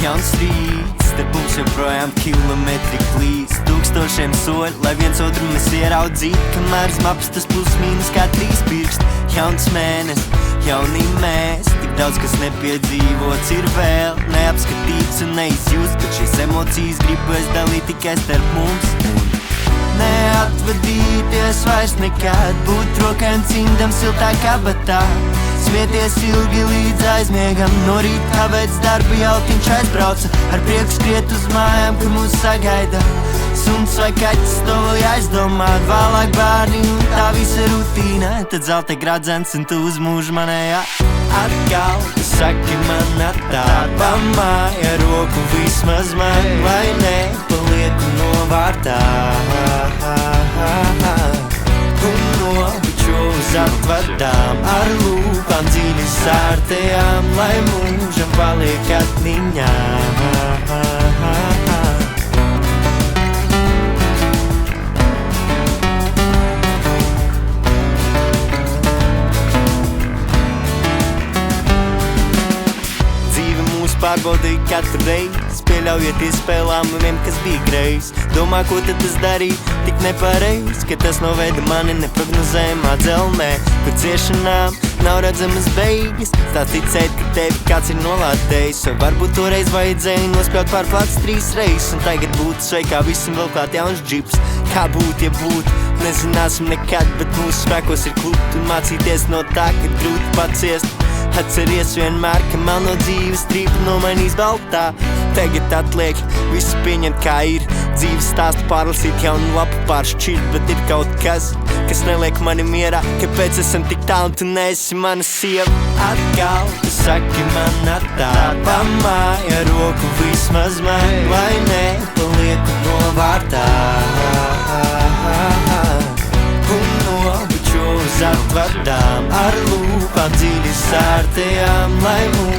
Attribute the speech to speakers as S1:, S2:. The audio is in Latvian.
S1: jauns rīts, te būs joprojām kilometri klīst, tūkstošiem soļu, lai viens otru mēs ieraudzītu, kamēr uz mapas tas plus mīnus kā 3 pirkst. Jauns mēnes, jauni mēs, tik daudz kas nepiedzīvots ir vēl, neapskatīts un neizjūst, bet šīs emocijas gribas dalīt tikai starp mums. Neatvadīties vairs nekad, būt rokām cimdam siltā kabatā, smieties ilgi līdz aizmiegam, no rīta kāpēc darba jautiņš aizbrauca, ar prieku skriet uz mājām, kur mūs sagaida. Suns vai kaķis to vēl jāizdomā, vēlāk bērni un tā visa rutīna, tad zelta gradzens un tu uz mūžu manējā. Atkal, tu saki man atā, pamāja roku vismaz man, lai nepalieku novārtā. Un nobučo uz atvadām, ar lūpām dziļi sārtajām, lai mūžam paliek atmiņā. Pārbaudīju katru reizi, pieļaujiet izspēlām kas bija greiz. Domā, ko tad es darīju, tik nepareiz, ka tas noveda mani neprognozējumā dzelmē, kur ciešanām nav redzamas beigas. Tā ticēt, ka tevi kāds ir nolādējis, vai varbūt toreiz vajadzēja nospļaut pār plats 3 reizes, un tagad būtu sveikā visam vēl klāt jauns džips. Kā būt, ja būtu, nezināsim nekad, bet mūsu spēkos ir klūt un mācīties no tā, kad grūti paciest. Atceries vienmēr, ka melno dzīves strīpa nomainīs baltā. Tagad atliek visu pieņemt kā ir, dzīves stāstu pārlasīt jaunu lapu pāršķirt, bet ir kaut kas neliek mani mierā, kāpēc esam tik tālu, tu neesi mana sieva. Atkal, tu saki man atā, pamāja roku vismaz man, lai nepalieku novārtā. Un nobučo uz atvadām, ar lūpām dziļi sārtajām, lai mūžam